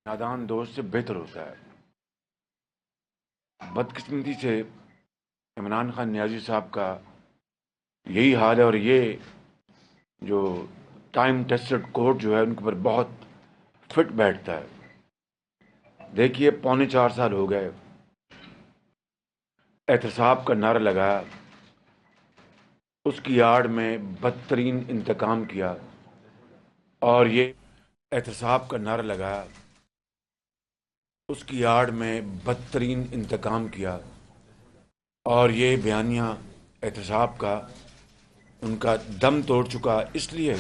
نادان دوست سے بہتر ہوتا ہے۔ بدقسمتی سے عمران خان نیازی صاحب کا یہی حال ہے، اور یہ جو ٹائم ٹیسٹڈ کوٹ جو ہے ان کے اوپر بہت فٹ بیٹھتا ہے۔ دیکھیے، 4.25 سال ہو گئے، احتساب کا نعرہ لگایا، اس کی آڑ میں بدترین انتقام کیا، اور یہ احتساب کا نعرہ لگایا، اس کی آڑ میں بدترین انتقام کیا، اور یہ بیانیہ احتساب کا ان کا دم توڑ چکا، اس لیے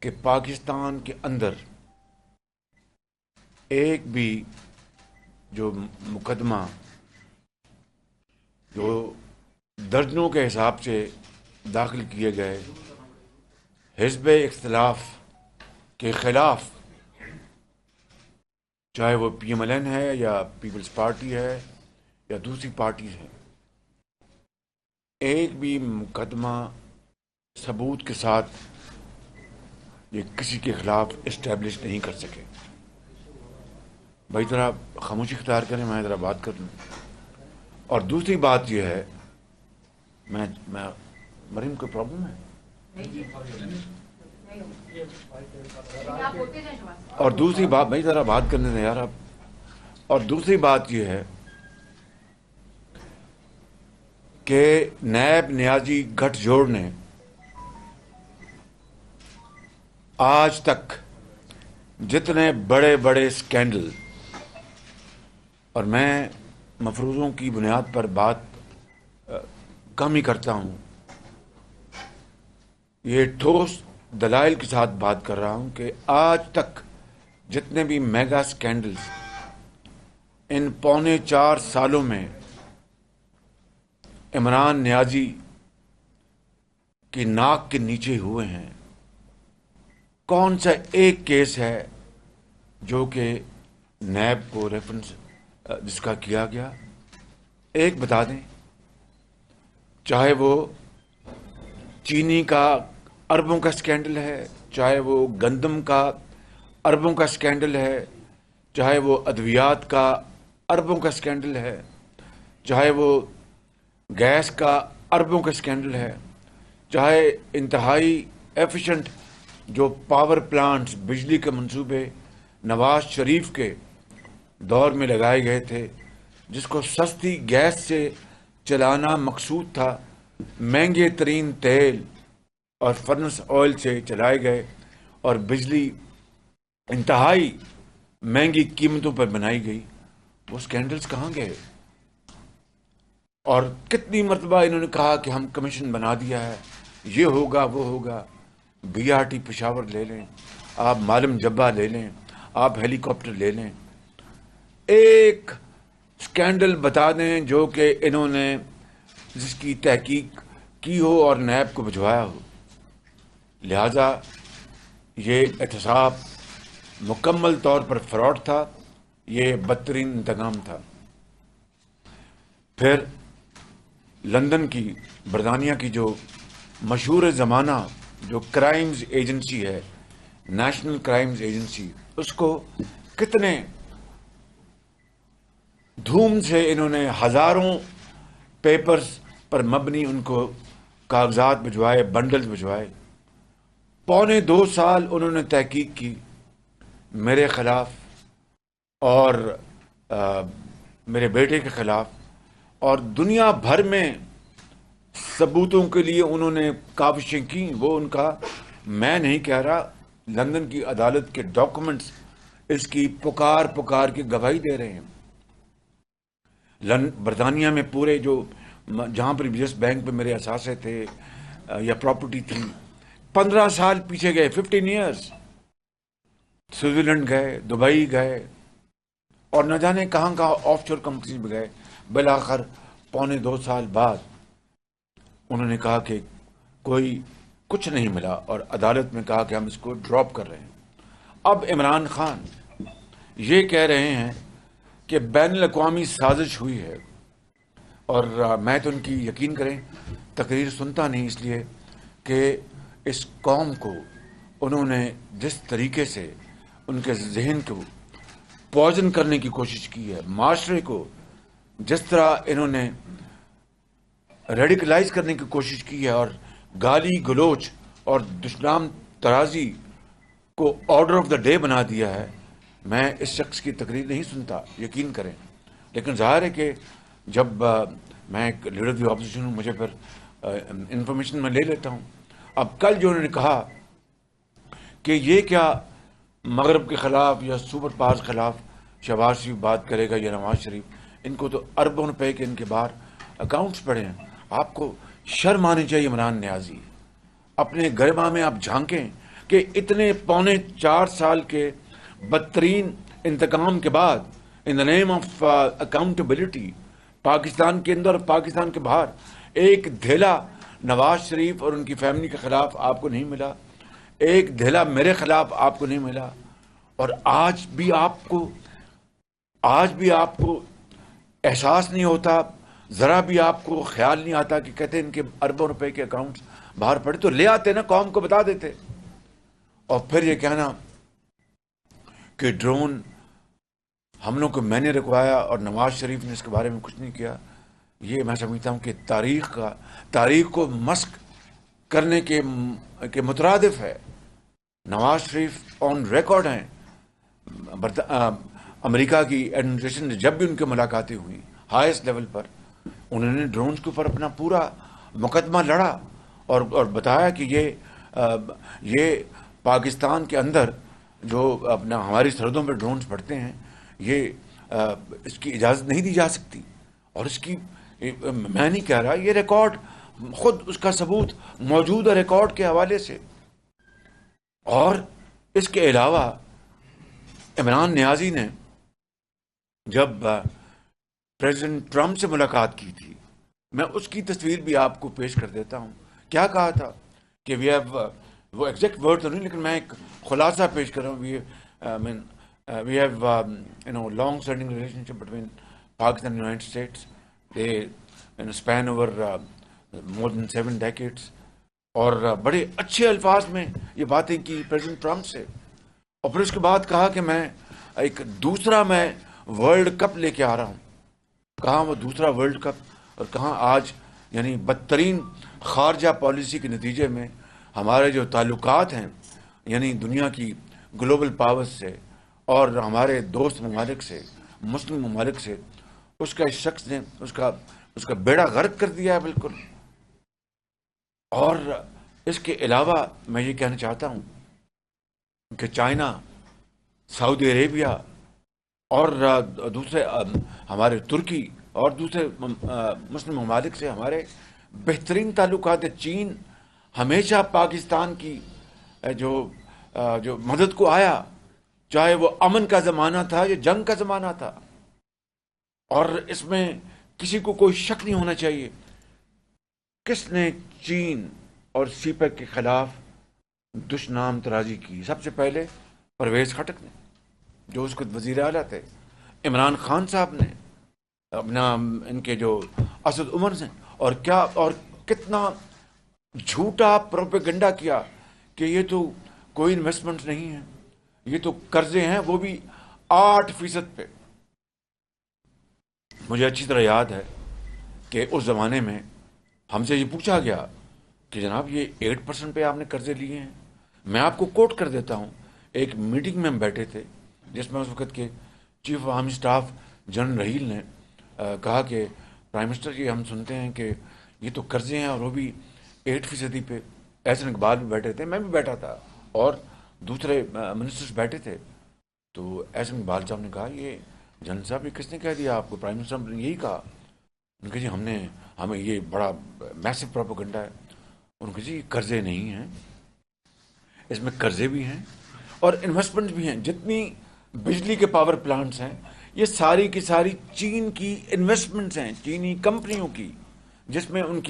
کہ پاکستان کے اندر ایک بھی جو مقدمہ جو درجنوں کے حساب سے داخل کیے گئے حزب اختلاف کے خلاف، چاہے وہ پی ایم ایل این ہے یا پیپلز پارٹی ہے یا دوسری پارٹیز ہیں، ایک بھی مقدمہ ثبوت کے ساتھ یہ کسی کے خلاف اسٹیبلش نہیں کر سکے۔ بھائی ذرا خاموشی اختیار کریں، میں ذرا بات کر لوں۔ اور دوسری بات یہ ہے، میں مریم کوئی پرابلم ہے؟ اور دوسری بات، بھائی ذرا بات کرنے دیں یار آپ۔ اور دوسری بات یہ ہے کہ نیب نیازی گٹھ جوڑ نے آج تک جتنے بڑے بڑے اسکینڈل، اور میں مفروضوں کی بنیاد پر بات کم ہی کرتا ہوں، یہ ٹھوس دلائل کے ساتھ بات کر رہا ہوں کہ آج تک جتنے بھی میگا اسکینڈلز ان 4.25 سالوں میں عمران نیازی کی ناک کے نیچے ہوئے ہیں، کون سا ایک کیس ہے جو کہ نیب کو ریفرنس جس کا کیا گیا؟ ایک بتا دیں، چاہے وہ چینی کا اربوں کا اسکینڈل ہے، چاہے وہ گندم کا اربوں کا اسکینڈل ہے، چاہے وہ ادویات کا اربوں کا اسکینڈل ہے، چاہے وہ گیس کا اربوں کا اسکینڈل ہے، چاہے انتہائی ایفیشنٹ جو پاور پلانٹس، بجلی کے منصوبے نواز شریف کے دور میں لگائے گئے تھے، جس کو سستی گیس سے چلانا مقصود تھا، مہنگے ترین تیل اور فرنس آئل سے چلائے گئے، اور بجلی انتہائی مہنگی قیمتوں پر بنائی گئی، وہ سکینڈلز کہاں گئے؟ اور کتنی مرتبہ انہوں نے کہا کہ ہم کمیشن بنا دیا ہے، یہ ہوگا وہ ہوگا۔ بی آر ٹی پشاور لے لیں، آپ معلم جبہ لے لیں، آپ ہیلی کاپٹر لے لیں، ایک سکینڈل بتا دیں جو کہ انہوں نے جس کی تحقیق کی ہو اور نیب کو بھجوایا ہو۔ لہذا یہ احتساب مکمل طور پر فراڈ تھا، یہ بدترین انتقام تھا۔ پھر لندن کی، برطانیہ کی جو مشہور زمانہ جو کرائمز ایجنسی ہے، نیشنل کرائمز ایجنسی، اس کو کتنے دھوم سے انہوں نے ہزاروں پیپرز پر مبنی ان کو کاغذات بھجوائے، بنڈلز بھجوائے۔ 2.25 سال انہوں نے تحقیق کی میرے خلاف اور میرے بیٹے کے خلاف، اور دنیا بھر میں ثبوتوں کے لیے انہوں نے کاوشیں کی۔ وہ ان کا، میں نہیں کہہ رہا، لندن کی عدالت کے ڈاکومنٹس اس کی پکار پکار کے گواہی دے رہے ہیں۔ برطانیہ میں پورے جو جہاں پر یس بینک پہ میرے اثاثے تھے یا پراپرٹی تھی، 15 سال پیچھے گئے، 15 ایئرز، سوئٹزرلینڈ گئے، دبئی گئے، اور نہ جانے کہاں کہاں آف شور کمپنیز میں گئے۔ بالآخر 2.25 سال بعد انہوں نے کہا کہ کوئی کچھ نہیں ملا، اور عدالت میں کہا کہ ہم اس کو ڈراپ کر رہے ہیں۔ اب عمران خان یہ کہہ رہے ہیں کہ بین الاقوامی سازش ہوئی ہے، اور میں تو ان کی، یقین کریں، تقریر سنتا نہیں، اس لیے کہ اس قوم کو انہوں نے جس طریقے سے ان کے ذہن کو پوائزن کرنے کی کوشش کی ہے. معاشرے کو جس طرح انہوں نے ریڈیکلائز کرنے کی کوشش کی ہے اور گالی گلوچ اور دشنام ترازی کو آرڈر آف دا ڈے بنا دیا ہے، میں اس شخص کی تقریر نہیں سنتا، یقین کریں. لیکن ظاہر ہے کہ جب میں ایک لیڈر آف دی اپوزیشن ہوں، مجھے پھر انفارمیشن میں لے لیتا ہوں. اب کل جو انہوں نے کہا کہ یہ کیا مغرب کے خلاف یا سپر پاورز کے خلاف شہباز شریف بات کرے گا یا نواز شریف، ان کو تو اربوں روپے کے ان کے باہر اکاؤنٹس پڑے ہیں. آپ کو شرم آنی چاہیے عمران نیازی. اپنے گرما میں آپ جھانکیں کہ اتنے پونے 4 سال کے بدترین انتقام کے بعد ان دا نیم آف اکاؤنٹیبلٹی پاکستان کے اندر اور پاکستان کے باہر ایک دھیلا نواز شریف اور ان کی فیملی کے خلاف آپ کو نہیں ملا، ایک دھیلا میرے خلاف آپ کو نہیں ملا. اور آج بھی آپ کو احساس نہیں ہوتا، ذرا بھی آپ کو خیال نہیں آتا کہ کہتے ہیں ان کے اربوں روپے کے اکاؤنٹس باہر پڑے تو لے آتے نا، قوم کو بتا دیتے. اور پھر یہ کہنا کہ ڈرون حملوں کو میں نے رکوایا اور نواز شریف نے اس کے بارے میں کچھ نہیں کیا، یہ میں سمجھتا ہوں کہ تاریخ کو مسخ کرنے کے مترادف ہے. نواز شریف آن ریکارڈ ہیں. امریکہ کی ایڈمنسٹریشن نے جب بھی ان کے ملاقاتیں ہوئی ہائیسٹ لیول پر، انہوں نے ڈرونز کے اوپر اپنا پورا مقدمہ لڑا اور بتایا کہ یہ پاکستان کے اندر جو اپنا ہماری سرحدوں پہ ڈرونز پڑتے ہیں، یہ اس کی اجازت نہیں دی جا سکتی. اور اس کی میں نہیں کہہ رہا، یہ ریکارڈ خود اس کا ثبوت موجود ہے ریکارڈ کے حوالے سے. اور اس کے علاوہ عمران نیازی نے جب پریزیڈنٹ ٹرمپ سے ملاقات کی تھی، میں اس کی تصویر بھی آپ کو پیش کر دیتا ہوں. کیا کہا تھا کہ وہ ایگزیکٹ ورڈ تو نہیں، لیکن میں ایک خلاصہ پیش کر رہا ہوں. We have long standing relationship between Pakistan and the United States. They span over more than 7 decades. اور بڑے اچھے الفاظ میں یہ باتیں کی پریزیڈنٹ ٹرمپ سے. اور پھر اس کے بعد کہا کہ میں ایک دوسرا ورلڈ کپ لے کے آ رہا ہوں. کہاں وہ دوسرا ورلڈ کپ، اور کہاں آج یعنی بدترین خارجہ پالیسی کے نتیجے میں ہمارے جو تعلقات ہیں یعنی دنیا کی گلوبل پاورز سے اور ہمارے دوست ممالک سے، مسلم ممالک سے، اس کا اس شخص نے اس کا بیڑا غرق کر دیا ہے بالکل. اور اس کے علاوہ میں یہ کہنا چاہتا ہوں کہ چائنا، سعودی عربیہ اور دوسرے ہمارے ترکی اور دوسرے مسلم ممالک سے ہمارے بہترین تعلقات ہیں. چین ہمیشہ پاکستان کی جو مدد کو آیا، چاہے وہ امن کا زمانہ تھا یا جنگ کا زمانہ تھا. اور اس میں کسی کو کوئی شک نہیں ہونا چاہیے. کس نے چین اور سی پیک کے خلاف دشنام ترازی کی؟ سب سے پہلے پرویز خٹک نے، جو اس کو وزیر اعلیٰ تھے. عمران خان صاحب نے، اپنا ان کے جو اسد عمر سے، اور کتنا جھوٹا پروپیگنڈا کیا کہ یہ تو کوئی انویسٹمنٹ نہیں ہے، یہ تو قرضے ہیں، وہ بھی 8% پہ. مجھے اچھی طرح یاد ہے کہ اس زمانے میں ہم سے یہ پوچھا گیا کہ جناب یہ 8% پہ آپ نے قرضے لیے ہیں. میں آپ کو کوٹ کر دیتا ہوں. ایک میٹنگ میں ہم بیٹھے تھے جس میں اس وقت کے chief of army staff general Raheel نے کہا کہ پرائم منسٹر جی، ہم سنتے ہیں کہ یہ تو قرضے ہیں اور وہ بھی 8% پہ. احسن اقبال بھی بیٹھے تھے، میں بھی بیٹھا تھا، اور دوسرے منسٹرز بیٹھے تھے. تو احسن اقبال صاحب نے کہا، یہ جنرل صاحب یہ کس نے کہہ دیا آپ کو؟ پرائم منسٹر نے یہی کہا. ان کہ جی ہمیں یہ بڑا میسو پروپیگنڈا ہے. ان کہ جی قرضے نہیں ہیں، اس میں قرضے بھی ہیں اور انویسٹمنٹ بھی ہیں. جتنی بجلی کے پاور پلانٹس ہیں یہ ساری کی ساری چین کی انویسٹمنٹس ہیں، چینی کمپنیوں کی، جس میں ان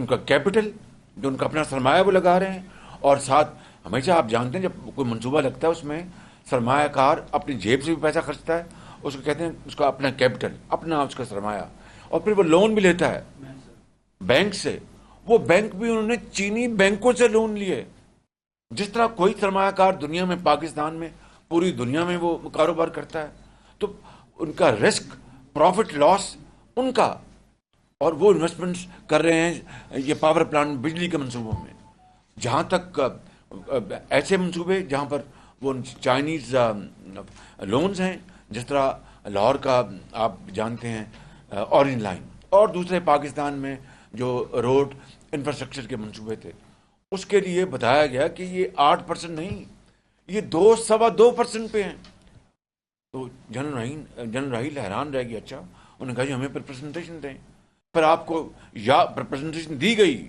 کا کیپٹل، جو ان کا اپنا سرمایہ وہ لگا رہے ہیں. اور ساتھ ہمیشہ آپ جانتے ہیں جب کوئی منصوبہ لگتا ہے اس میں سرمایہ کار اپنی جیب سے بھی پیسہ خرچتا ہے، اس کو کہتے ہیں اس کا اپنا کیپٹل، اپنا اس کا سرمایہ. اور پھر وہ لون بھی لیتا ہے بینک سے. وہ بینک بھی انہوں نے چینی بینکوں سے لون لیے جس طرح کوئی سرمایہ کار دنیا میں، پاکستان میں، پوری دنیا میں وہ کاروبار کرتا ہے، تو ان کا رسک، پروفٹ لاس ان کا، اور وہ انویسٹمنٹس کر رہے ہیں یہ پاور پلانٹ، بجلی کے منصوبوں میں. جہاں تک ایسے منصوبے جہاں پر وہ چائنیز لونز ہیں، جس طرح لاہور کا آپ جانتے ہیں اورینج لائن، اور دوسرے پاکستان میں جو روڈ انفراسٹرکچر کے منصوبے تھے، اس کے لیے بتایا گیا کہ یہ 8% نہیں، یہ 2.25% پہ ہیں. تو جنرل راحیل حیران رہ گیا. اچھا، انہوں نے کہا جی ہمیں پریزنٹیشن دیں. پھر آپ کو پریزنٹیشن دی گئی،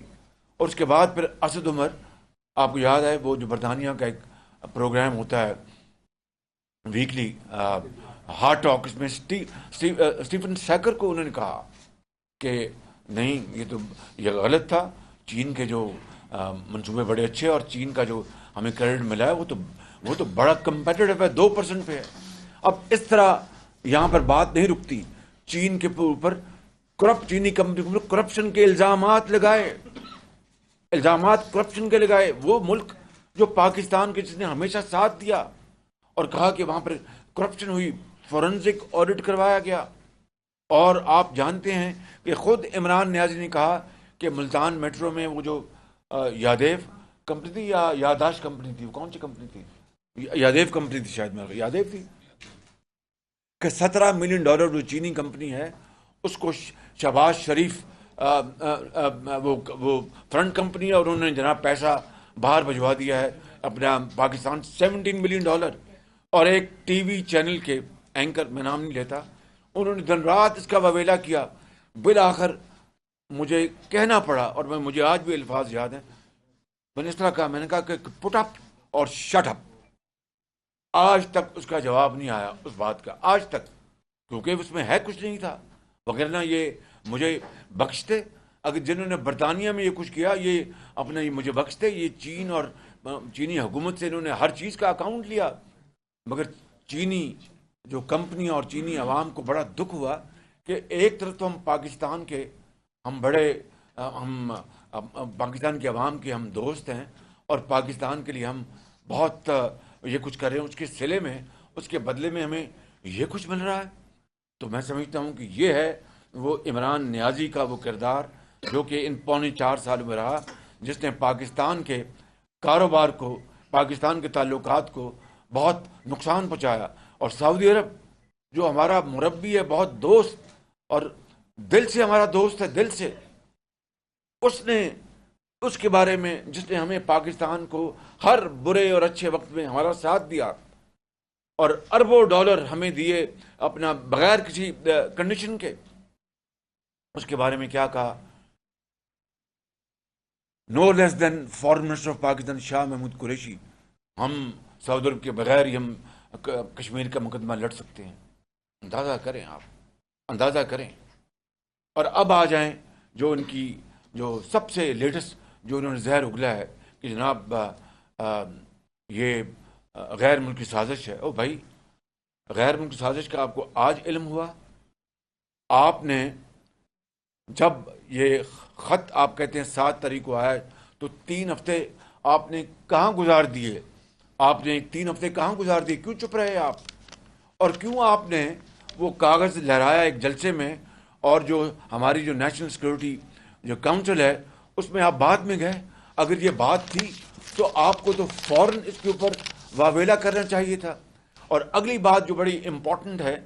اور اس کے بعد پھر اسد عمر، آپ کو یاد ہے وہ جو برطانیہ کا ایک پروگرام ہوتا ہے ویکلی ہارٹ ٹاک، اس میں اسٹیفن سیکر کو انہوں نے کہا کہ نہیں، یہ غلط تھا، چین کے جو منصوبے بڑے اچھے، اور چین کا جو ہمیں کریڈٹ ملا ہے وہ تو بڑا کمپیٹیٹو ہے، 2% پہ ہے. اب اس طرح یہاں پر بات نہیں رکتی. چین کے اوپر چینی کمپنی کے اوپر کرپشن کے الزامات کرپشن کے لگائے. وہ ملک جو پاکستان کے، جس نے ہمیشہ ساتھ دیا اور کہا کہ وہاں پر کرپشن ہوئی، فورنزک آڈٹ کروایا گیا. اور آپ جانتے ہیں کہ خود عمران نیازی نے کہا کہ ملتان میٹرو میں وہ جو یادیو کمپنی تھی یا یاداشت کمپنی تھی، وہ کون سی کمپنی تھی؟ یادیو کمپنی تھی شاید، میرا یادیو تھی، کہ $17 ملین جو چینی کمپنی ہے اس کو شہباز شریف وہ فرنٹ کمپنی ہے، اور انہوں نے جناب پیسہ باہر بھجوا دیا ہے اپنا پاکستان، $17 ملین. اور ایک ٹی وی چینل کے اینکر، میں نام نہیں لیتا، انہوں نے دن رات اس کا وویلا کیا. بالآخر مجھے کہنا پڑا، اور مجھے آج بھی الفاظ یاد ہیں، میں نے اس طرح کہا، میں نے کہا کہ پٹ اپ اور شٹ اپ. آج تک اس کا جواب نہیں آیا اس بات کا، آج تک، کیونکہ اس میں ہے کچھ نہیں تھا. وغیرہ یہ مجھے بخشتے، اگر جنہوں نے برطانیہ میں یہ کچھ کیا، یہ اپنا یہ مجھے بخشتے. یہ چین اور چینی حکومت سے انہوں نے ہر چیز کا اکاؤنٹ لیا، مگر چینی جو کمپنی اور چینی عوام کو بڑا دکھ ہوا کہ ایک طرف تو ہم پاکستان کے، ہم پاکستان کے عوام کے ہم دوست ہیں، اور پاکستان کے لیے ہم بہت یہ کچھ کر رہے ہیں، اس کے صلے میں، اس کے بدلے میں ہمیں یہ کچھ مل رہا ہے. تو میں سمجھتا ہوں کہ یہ ہے وہ عمران نیازی کا وہ کردار جو کہ ان 4.25 سال میں رہا، جس نے پاکستان کے کاروبار کو، پاکستان کے تعلقات کو بہت نقصان پہنچایا. اور سعودی عرب جو ہمارا مربی ہے، بہت دوست، اور دل سے ہمارا دوست ہے، دل سے، اس کے بارے میں، جس نے ہمیں پاکستان کو ہر برے اور اچھے وقت میں ہمارا ساتھ دیا، اور اربوں ڈالر ہمیں دیے اپنا بغیر کسی کنڈیشن کے، اس کے بارے میں کیا کہا؟ نو لیس دین foreign minister of Pakistan Shah Mahmood Qureshi, ہم سعودی عرب کے بغیر ہی ہم کشمیر کا مقدمہ لڑ سکتے ہیں. اندازہ کریں، آپ اندازہ کریں. اور اب آ جائیں جو ان کی جو سب سے لیٹسٹ جو انہوں نے زہر اگلا ہے کہ جناب یہ غیر ملکی سازش ہے. او بھائی، غیر ملکی سازش کا آپ کو آج علم ہوا؟ آپ نے جب یہ خط آپ کہتے ہیں 7 تاریخ کو آیا، تو 3 ہفتے آپ نے کہاں گزار دیے؟ آپ نے 3 ہفتے کہاں گزار دیے؟ کیوں چپ رہے آپ؟ اور کیوں آپ نے وہ کاغذ لہرایا ایک جلسے میں، اور جو ہماری جو نیشنل سیکورٹی جو کاؤنسل ہے اس میں آپ بعد میں گئے؟ اگر یہ بات تھی تو آپ کو تو فوراً اس کے اوپر واویلا کرنا چاہیے تھا. اور اگلی بات جو بڑی امپورٹنٹ ہے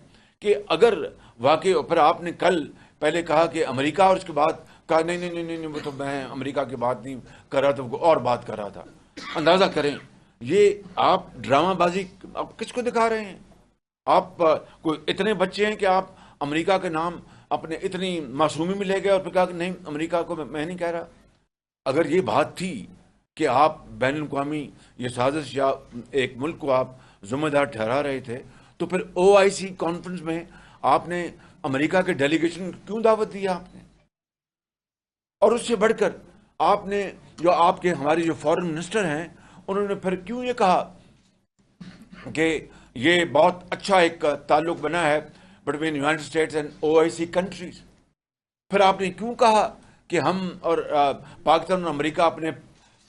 کہ اگر واقعی، پھر آپ نے کل پہلے کہا کہ امریکہ، اور اس کے بعد کہا نہیں نہیں نہیں نہیں، وہ تو میں امریکہ کی بات نہیں کر رہا تھا، وہ اور بات کر رہا تھا. اندازہ کریں، یہ آپ ڈرامہ بازی آپ کس کو دکھا رہے ہیں؟ آپ کوئی اتنے بچے ہیں کہ آپ امریکہ کے نام اپنے اتنی معصومی میں لے گئے، اور پھر کہا کہ نہیں، امریکہ کو میں نہیں کہہ رہا. اگر یہ بات تھی کہ آپ بین الاقوامی یہ سازش یا ایک ملک کو آپ ذمہ دار ٹھہرا رہے تھے، تو پھر OIC کانفرنس میں آپ نے امریکہ کے ڈیلیگیشن کیوں دعوت دی آپ نے؟ اور اس سے بڑھ کر آپ نے جو آپ کے ہماری جو فارن منسٹر ہیں، انہوں نے پھر کیوں یہ کہا کہ یہ بہت اچھا ایک تعلق بنا ہے between United States and OIC countries? پھر آپ نے کیوں کہا کہ ہم اور پاکستان اور امریکہ اپنے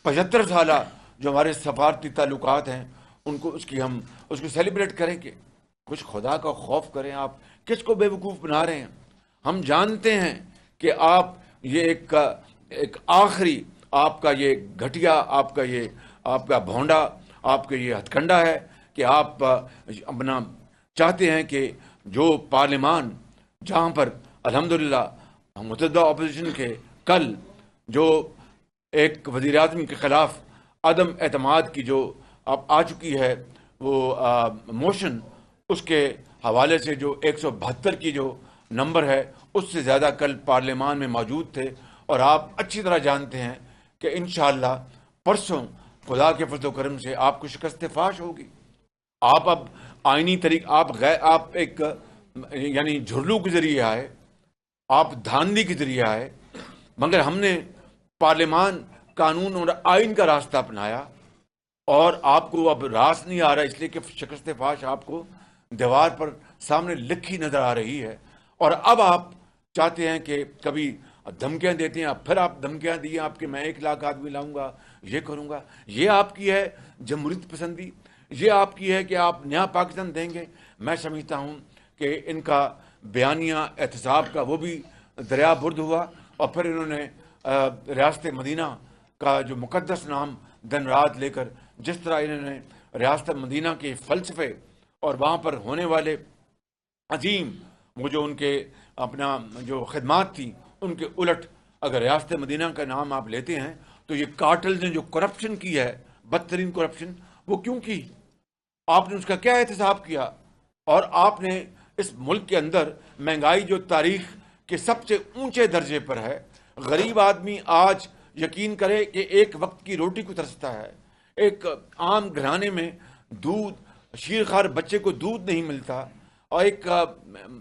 75 سالہ جو ہمارے سفارتی تعلقات ہیں ان کو اس کو سیلیبریٹ کریں کہ کچھ خدا کا خوف کریں. آپ کس کو بے وقوف بنا رہے ہیں؟ ہم جانتے ہیں کہ آپ یہ ایک آخری آپ کا یہ گھٹیا آپ کا بھونڈا آپ کا یہ ہتھ کنڈا ہے کہ آپ اپنا چاہتے ہیں کہ جو پارلیمان جہاں پر الحمدللہ متحدہ اپوزیشن کے کل جو ایک وزیر اعظم کے خلاف عدم اعتماد کی جو اب آ چکی ہے وہ موشن، اس کے حوالے سے جو 172 کی جو نمبر ہے اس سے زیادہ کل پارلیمان میں موجود تھے. اور آپ اچھی طرح جانتے ہیں کہ انشاءاللہ پرسوں خدا کے فضل و کرم سے آپ کو شکست فاش ہوگی. آپ اب آئینی آپ ایک یعنی جھرلو کے ذریعے آئے، آپ دھاندلی کے ذریعے آئے، مگر ہم نے پارلیمان، قانون اور آئین کا راستہ اپنایا اور آپ کو اب راس نہیں آ رہا، اس لیے کہ شکست فاش آپ کو دیوار پر سامنے لکھی نظر آ رہی ہے. اور اب آپ چاہتے ہیں کہ کبھی دھمکیاں دیتے ہیں، اب پھر آپ دھمکیاں دی آپ کہ میں 1 لاکھ آدمی لاؤں گا، یہ کروں گا. یہ آپ کی ہے جمہوریت پسندی؟ یہ آپ کی ہے کہ آپ نیا پاکستان دیں گے؟ میں سمجھتا ہوں کہ ان کا بیانیہ احتساب کا وہ بھی دریا برد ہوا، اور پھر انہوں نے ریاست مدینہ کا جو مقدس نام دن رات لے کر جس طرح انہوں نے ریاست مدینہ کے فلسفے اور وہاں پر ہونے والے عظیم وہ جو ان کے اپنا جو خدمات تھی ان کے الٹ اگر ریاست مدینہ کا نام آپ لیتے ہیں تو یہ کارٹلز نے جو کرپشن کی ہے، بدترین کرپشن، وہ کیوں کی؟ آپ نے اس کا کیا احتساب کیا؟ اور آپ نے اس ملک کے اندر مہنگائی جو تاریخ کے سب سے اونچے درجے پر ہے، غریب آدمی آج یقین کرے کہ ایک وقت کی روٹی کو ترستا ہے. ایک عام گھرانے میں دودھ، شیرخوار بچے کو دودھ نہیں ملتا، اور ایک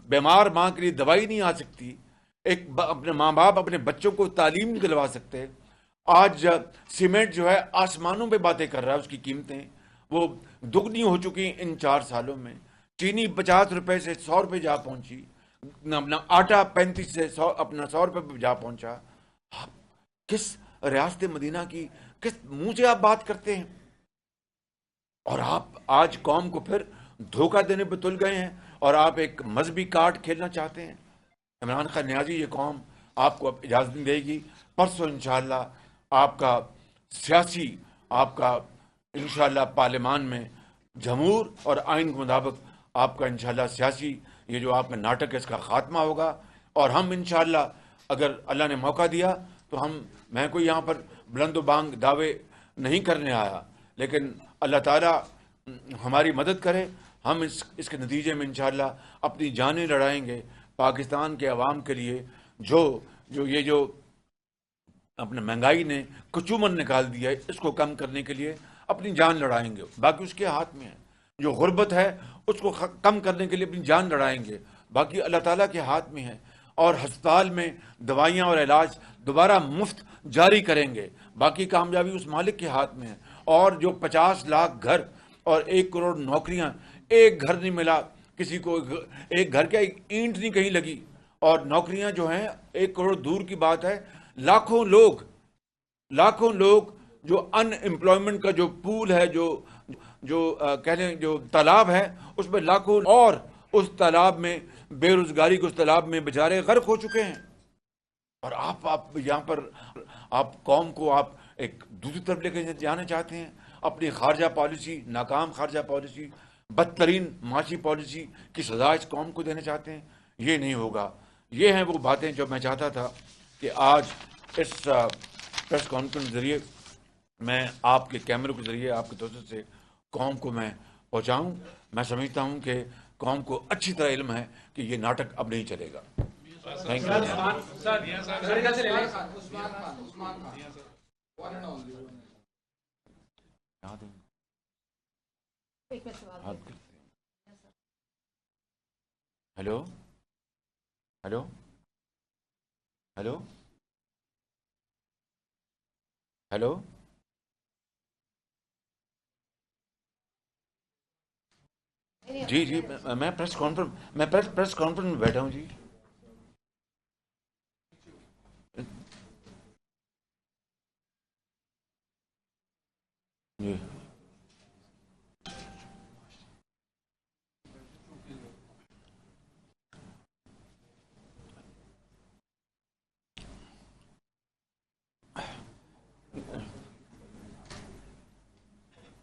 بیمار ماں کے لیے دوائی نہیں آ سکتی، اپنے ماں باپ اپنے بچوں کو تعلیم نہیں دلوا سکتے. آج سیمنٹ جو ہے آسمانوں پہ باتیں کر رہا ہے، اس کی قیمتیں وہ دگنی ہو چکی ان 4 سالوں میں. چینی 50 روپے سے 100 روپے جا پہنچی، اپنا آٹا 35 سے 100 روپے پہ جا پہنچا. آپ کس ریاست مدینہ کی کس منہ سے آپ بات کرتے ہیں؟ اور آپ آج قوم کو پھر دھوکہ دینے پہ تل گئے ہیں، اور آپ ایک مذہبی کارڈ کھیلنا چاہتے ہیں. عمران خان نیازی، یہ قوم آپ کو اب اجازت نہیں دے گی. پرسوں انشاءاللہ آپ کا سیاسی، آپ کا انشاءاللہ پارلیمان میں جمہور اور آئین کے مطابق آپ کا انشاءاللہ سیاسی یہ جو آپ کا ناٹک ہے اس کا خاتمہ ہوگا. اور ہم انشاءاللہ اگر اللہ نے موقع دیا تو میں کوئی یہاں پر بلند و بانگ دعوے نہیں کرنے آیا، لیکن اللہ تعالیٰ ہماری مدد کرے. ہم اس کے نتیجے میں انشاءاللہ اپنی جانیں لڑائیں گے پاکستان کے عوام کے لیے. جو اپنے مہنگائی نے کچومن نکال دیا ہے، اس کو کم کرنے کے لیے اپنی جان لڑائیں گے. باقی اس کے ہاتھ میں ہے. جو غربت ہے اس کو کم کرنے کے لیے اپنی جان لڑائیں گے، باقی اللہ تعالیٰ کے ہاتھ میں ہے. اور ہسپتال میں دوائیاں اور علاج دوبارہ مفت جاری کریں گے، باقی کامیابی اس مالک کے ہاتھ میں ہے. اور جو 50 لاکھ گھر اور 1 کروڑ نوکریاں، ایک گھر نہیں ملا کسی کو، ایک گھر کا ایک اینٹ نہیں کہیں لگی، اور نوکریاں جو ہیں 1 کروڑ دور کی بات ہے. لاکھوں لوگ جو ان امپلائمنٹ کا جو پول ہے، جو کہہ لیں جو تالاب ہے، اس میں لاکھوں، اور اس تالاب میں بے روزگاری کے اس تالاب میں بیچارے غرق ہو چکے ہیں. اور آپ یہاں پر آپ قوم کو آپ ایک دوسری طرف لے کے جانا چاہتے ہیں. اپنی خارجہ پالیسی، ناکام خارجہ پالیسی، بدترین معاشی پالیسی کی سزا اس قوم کو دینا چاہتے ہیں. یہ نہیں ہوگا. یہ ہیں وہ باتیں جو میں چاہتا تھا کہ آج اس پریس کانفرنس کے ذریعے میں آپ کے کیمروں کے ذریعے آپ کے توسط سے قوم کو میں پہنچاؤں. میں سمجھتا ہوں کہ قوم کو اچھی طرح علم ہے کہ یہ ناٹک اب نہیں چلے گا. Thank you. Hello hello hello hello جی میں پریس کانفرنس میں بیٹھا ہوں. جی جی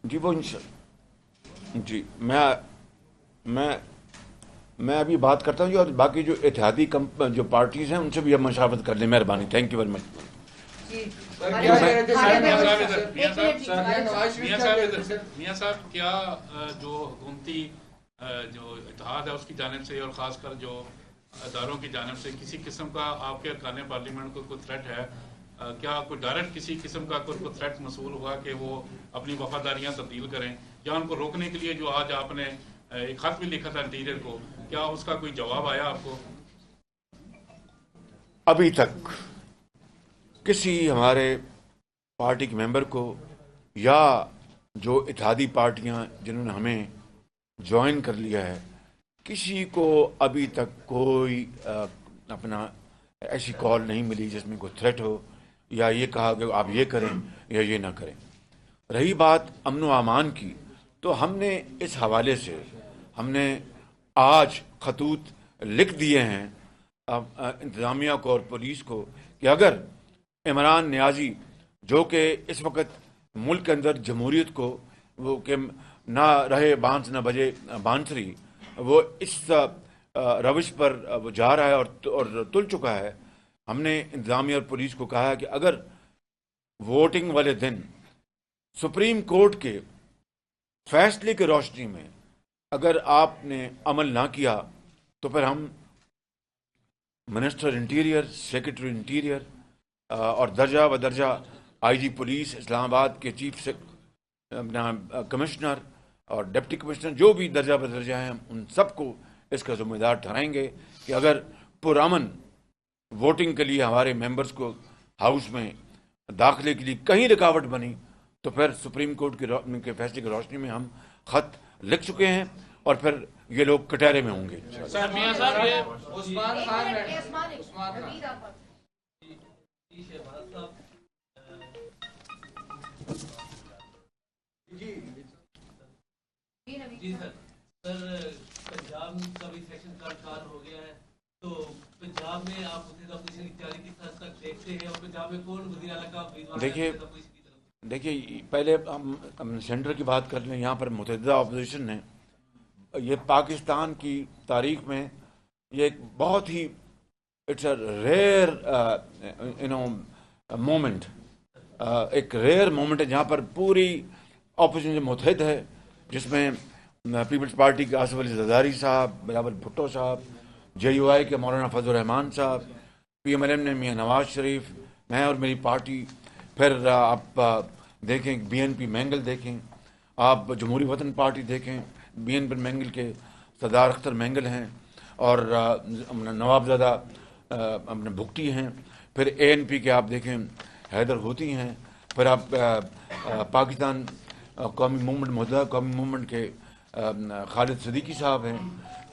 جی وہ جی میں ابھی بات کرتا ہوں، اور باقی جو اتحادی جو پارٹیز ہیں ان سے بھی اب مشاورت کر لیں، مہربانی. Thank you very much. میاں صاحب کیا جو حکومتی جو اتحاد ہے اس کی جانب سے اور خاص کر جو اداروں کی جانب سے کسی قسم کا آپ کے ارکان پارلیمنٹ کو کوئی تھریٹ ہے؟ کیا کوئی ڈائریکٹ کسی قسم کا کوئی تھریٹ موصول ہوا کہ وہ اپنی وفاداریاں تبدیل کریں، یا ان کو روکنے کے لیے جو آج آپ نے ایک خط بھی لکھا تھا انٹیریئر کو، کیا اس کا کوئی جواب آیا آپ کو؟ ابھی تک کسی ہمارے پارٹی کے ممبر کو یا جو اتحادی پارٹیاں جنہوں نے ہمیں جوائن کر لیا ہے، کسی کو ابھی تک کوئی اپنا ایسی کال نہیں ملی جس میں کوئی تھریٹ ہو یا یہ کہا کہ آپ یہ کریں یا یہ نہ کریں. رہی بات امن و امان کی، تو ہم نے اس حوالے سے ہم نے آج خطوط لکھ دیے ہیں انتظامیہ کو اور پولیس کو کہ اگر عمران نیازی جو کہ اس وقت ملک کے اندر جمہوریت کو وہ کہ نہ رہے بانس نہ بجے بانسری، وہ اس روش پر وہ جا رہا ہے اور تل چکا ہے. ہم نے انتظامیہ اور پولیس کو کہا ہے کہ اگر ووٹنگ والے دن سپریم کورٹ کے فیصلے کی روشنی میں اگر آپ نے عمل نہ کیا تو پھر ہم منسٹر انٹیریئر، سیکرٹری انٹیریئر اور درجہ بدرجہ آئی جی پولیس اسلام آباد کے چیف کمشنر اور ڈپٹی کمشنر جو بھی درجہ بدرجہ ہیں، ان سب کو اس کا ذمہ دار ٹھہرائیں گے کہ اگر پرامن ووٹنگ کے لیے ہمارے ممبرز کو ہاؤس میں داخلے کے لیے کہیں رکاوٹ بنی تو پھر سپریم کورٹ کے فیصلے کی روشنی میں ہم خط لکھ چکے ہیں اور پھر یہ لوگ کٹہرے میں ہوں گے. جی سر پنجاب کا بھی سیکشن کارڈ ہو گیا ہے، تو پنجاب میں آپ اپوزیشن کی تیاری کس حد تک دیکھتے ہیں، اور پنجاب میں کون وزیر اعلیٰ کا امیدوار؟ دیکھیے پہلے ہم سینٹر کی بات کر لیں. یہاں پر متحدہ اپوزیشن نے یہ پاکستان کی تاریخ میں یہ ایک بہت ہی اٹس اے ریئر مومنٹ، ایک ریئر مومنٹ ہے جہاں پر پوری اپوزیشن متحد ہے، جس میں پیپلز پارٹی کے آصف علی زرداری صاحب، بلاول بھٹو صاحب، جے یو آئی کے مولانا فضل الرحمان صاحب، پی ایم ایل این نے میاں نواز شریف، میں اور میری پارٹی، پھر آپ دیکھیں بی این پی مینگل دیکھیں، آپ جمہوری وطن پارٹی دیکھیں، بی این پی مینگل کے سردار اختر مینگل ہیں، اور نوابزادہ اپنے بھگٹی ہیں، پھر اے این پی کے آپ دیکھیں حیدر ہوتی ہیں، پھر آپ پاکستان قومی موومنٹ متحدہ قومی موومنٹ کے خالد صدیقی صاحب ہیں،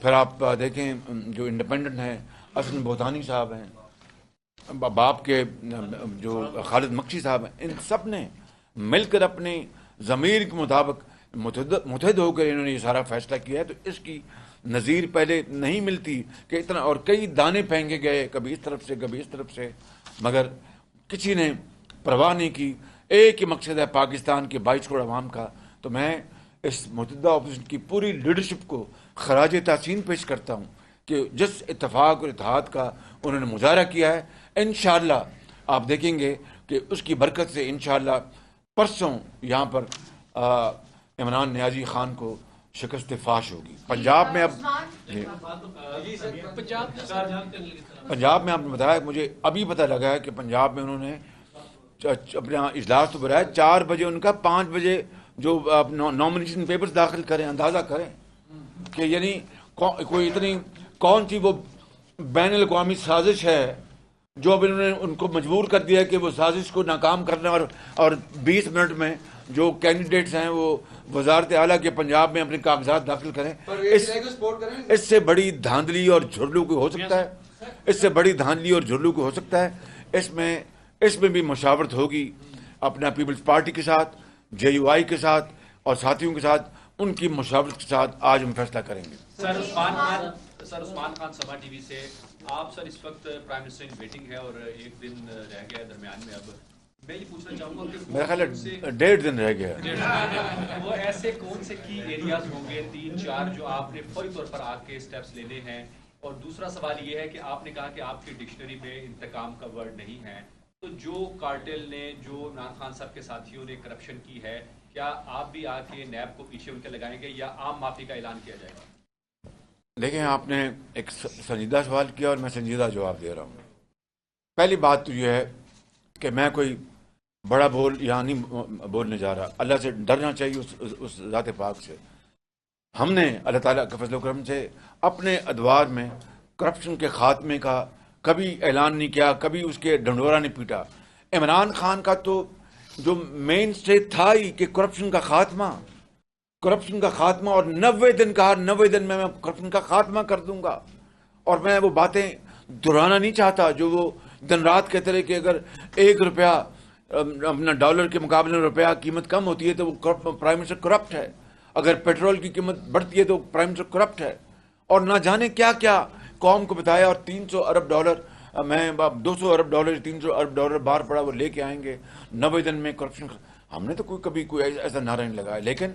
پھر آپ دیکھیں جو انڈیپینڈنٹ ہیں اسن بوتانی صاحب ہیں، باپ کے جو خالد مکشی صاحب ہیں. ان سب نے مل کر اپنے ضمیر کے مطابق متحد ہو کر انہوں نے یہ سارا فیصلہ کیا ہے. تو اس کی نظیر پہلے نہیں ملتی کہ اتنا، اور کئی دانے پھینکے گئے کبھی اس طرف سے کبھی اس طرف سے، مگر کسی نے پرواہ نہیں کی. ایک ہی مقصد ہے پاکستان کے 22 کروڑ عوام کا. تو میں اس متحدہ اپوزیشن کی پوری لیڈرشپ کو خراج تحسین پیش کرتا ہوں کہ جس اتفاق اور اتحاد کا انہوں نے مظاہرہ کیا ہے، انشاءاللہ آپ دیکھیں گے کہ اس کی برکت سے انشاءاللہ پرسوں یہاں پر عمران نیازی خان کو شکست فاش ہوگی. پنجاب میں اب پنجاب میں آپ نے بتایا، مجھے ابھی پتہ لگا ہے کہ پنجاب میں انہوں نے اپنا اجلاس تو بلایا 4 بجے ان کا، 5 بجے جو نامنیشن پیپرز داخل کریں. اندازہ کریں کہ یعنی کوئی اتنی کون سی وہ بین الاقوامی سازش ہے جو اب انہوں نے ان کو مجبور کر دیا کہ وہ سازش کو ناکام کرنے اور 20 منٹ میں جو کینڈیڈیٹس ہیں وہ وزارت اعلیٰ کے پنجاب میں اپنے کاغذات داخل کریں. اس سے بڑی دھاندلی اور جھرلو کو ہو سکتا ہے، اس سے بڑی دھاندلی اور جھرلو کو ہو سکتا ہے. اس میں بھی مشاورت ہوگی اپنا پیپلز پارٹی کے ساتھ، JUI کے ساتھ اور ساتھیوں کے ساتھ ان کی مشاورت کے ساتھ آج ہم فیصلہ کریں گے. سر عثمان خان سبا ٹی وی سے آپ سر اس وقت پرائم منسٹر ان ویٹنگ ہے اور ایک دن رہ گیا ہے درمیان میں. اب میں یہ پوچھنا چاہوں گا کہ میرا خیال ہے 1.5 دن رہ گیا. وہ ایسے کون سے کی ایریاز ہوں گے 3-4 جو آپ نے فوری طور پر آ کے اسٹیپس لینے ہیں؟ اور دوسرا سوال یہ ہے کہ آپ نے کہا کہ آپ کی ڈکشنری میں انتقام کا ورڈ نہیں ہے, تو جو کارٹل نے, جو عمران خان صاحب کے ساتھیوں نے کرپشن کی ہے, کیا آپ بھی آ کے نیب کو پیچھے ان کے لگائیں گے یا عام معافی کا اعلان کیا جائے گا؟ دیکھیں, آپ نے ایک سنجیدہ سوال کیا اور میں سنجیدہ جواب دے رہا ہوں. پہلی بات تو یہ ہے کہ میں کوئی بڑا بول یہاں نہیں بولنے جا رہا. اللہ سے ڈرنا چاہیے, اس ذات پاک سے. ہم نے اللہ تعالیٰ کے فضل و کرم سے اپنے ادوار میں کرپشن کے خاتمے کا کبھی اعلان نہیں کیا, کبھی اس کے ڈنڈورا نہیں پیٹا. عمران خان کا تو جو مین اسٹیج تھا ہی کہ کرپشن کا خاتمہ اور 90 دن کہا, 90 دن میں کرپشن کا خاتمہ کر دوں گا. اور میں وہ باتیں دہرانا نہیں چاہتا جو وہ دن رات کہتے رہے کہ اگر 1 روپیہ اپنا ڈالر کے مقابلے میں روپیہ قیمت کم ہوتی ہے تو وہ پرائم منسٹر کرپٹ ہے, اگر پیٹرول کی قیمت بڑھتی ہے تو پرائم منسٹر کرپٹ ہے. اور نہ جانے کیا کیا قوم کو بتایا. اور 300 ارب ڈالر, میں 200 ارب ڈالر 300 ارب ڈالر باہر پڑا وہ لے کے آئیں گے 90 دن میں کرپشن. ہم نے تو کبھی کوئی ایسا نعرہ نہیں لگایا. لیکن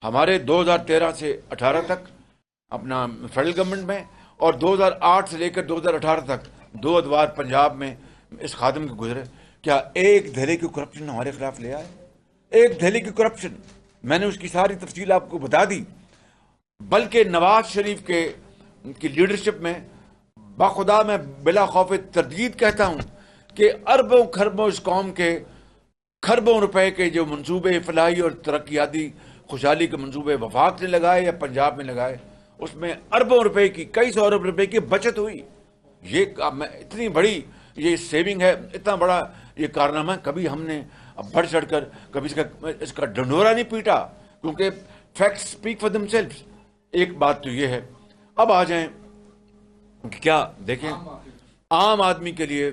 ہمارے 2013 سے 18 تک اپنا فیڈرل گورنمنٹ میں اور 2008 سے لے کر 2018 تک 2 ادوار پنجاب میں اس خادم کے گزرے. کیا ایک دھڑے کی کرپشن ہمارے خلاف لے آئے؟ ایک دھڑے کی کرپشن. میں نے اس کی ساری تفصیل آپ کو بتا دی. بلکہ نواز شریف کی لیڈرشپ میں باخدا میں بلا خوف تردید کہتا ہوں کہ اربوں خربوں اس قوم کے کھربوں روپے کے جو منصوبے فلاحی اور ترقیاتی خوشحالی کے منصوبے وفاق نے لگائے یا پنجاب میں لگائے, اس میں اربوں روپے کی, کئی سو ارب روپے کی بچت ہوئی. یہ اتنی بڑی یہ سیونگ ہے, اتنا بڑا یہ کارنامہ. کبھی ہم نے بڑھ چڑھ کر کبھی اس کا ڈنڈورا نہیں پیٹا, کیونکہ فیکٹس اسپیک فار دیم سیلفز. ایک بات تو یہ ہے. اب آ جائیں کیا دیکھیں, عام آدمی کے لیے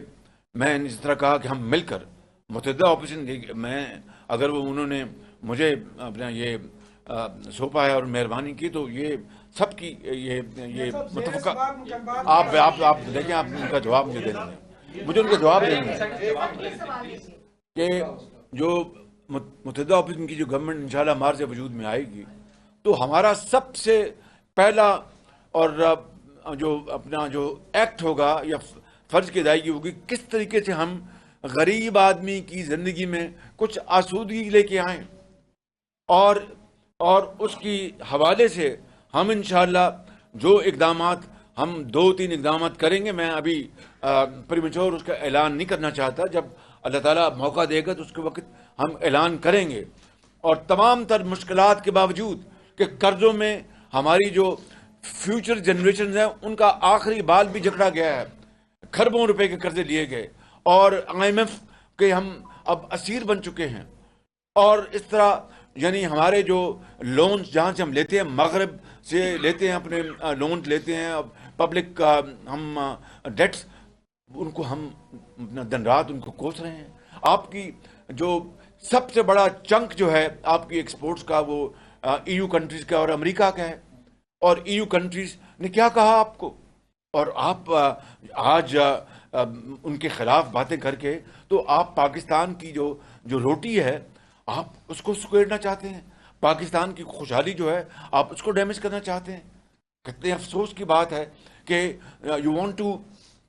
میں نے اس طرح کہا کہ ہم مل کر متحدہ اپوزیشن, میں اگر انہوں نے مجھے اپنا یہ سونپا ہے اور مہربانی کی تو یہ سب کی یہ متفقہ. آپ دیکھیں, آپ ان کا جواب مجھے دینا ہے, مجھے ان کا جواب دینا ہے کہ جو متحدہ اپوزیشن کی جو گورنمنٹ انشاءاللہ مارچ سے وجود میں آئے گی تو ہمارا سب سے پہلا اور جو اپنا جو ایکٹ ہوگا یا فرض کی ادائیگی ہوگی, کس طریقے سے ہم غریب آدمی کی زندگی میں کچھ آسودگی لے کے آئیں. اور اس کی حوالے سے ہم انشاءاللہ جو اقدامات ہم 2-3 اقدامات کریں گے. میں ابھی پریمیچور اس کا اعلان نہیں کرنا چاہتا, جب اللہ تعالیٰ موقع دے گا تو اس کے وقت ہم اعلان کریں گے. اور تمام تر مشکلات کے باوجود کہ قرضوں میں ہماری جو فیوچر جنریشنز ہیں ان کا آخری بال بھی جکڑا گیا ہے, کھربوں روپے کے قرضے لیے گئے اور IMF کے ہم اب اسیر بن چکے ہیں. اور اس طرح یعنی ہمارے جو لونز جہاں سے ہم لیتے ہیں, مغرب سے لیتے ہیں, اپنے لونز لیتے ہیں پبلک, ہم ڈیٹس, ان کو ہم دن رات ان کو کوس رہے ہیں. آپ کی جو سب سے بڑا چنک جو ہے آپ کی ایکسپورٹس کا وہ EU کنٹریز کا اور امریکہ کا ہے. اور EU کنٹریز نے کیا کہا آپ کو, اور آپ آج ان کے خلاف باتیں کر کے تو آپ پاکستان کی جو روٹی ہے آپ اس کو سکیڑنا چاہتے ہیں. پاکستان کی خوشحالی جو ہے آپ اس کو ڈیمیج کرنا چاہتے ہیں. کتنے افسوس کی بات ہے کہ you want to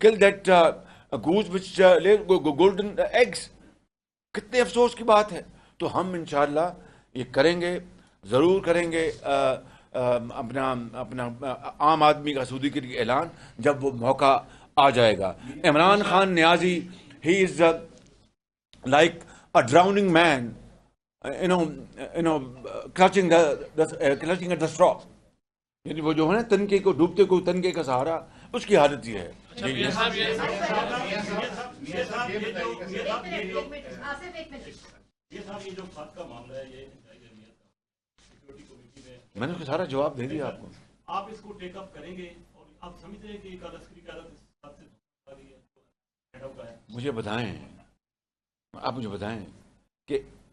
kill that goose which golden eggs. کتنے افسوس کی بات ہے. تو ہم انشاءاللہ یہ کریں گے, ضرور کریں گے اپنا عام آدمی کا آسودگی کے لیے اعلان جب وہ موقع آ جائے گا. Imran Khan Niazi, he is like a drowning man, clutching at the straw. یعنی وہ جو ہے نا تنکے کو, ڈوبتے کو تنکے کا سہارا, اس کی حالت یہ ہے. میں نے اس کا سارا جواب دے دیا آپ کو. آپ اس کو ٹیک اپ کریں گے اور آپ سمجھتے ہیں کہ عسکری قیادت مجھے بتائیں, آپ مجھے بتائیں کہ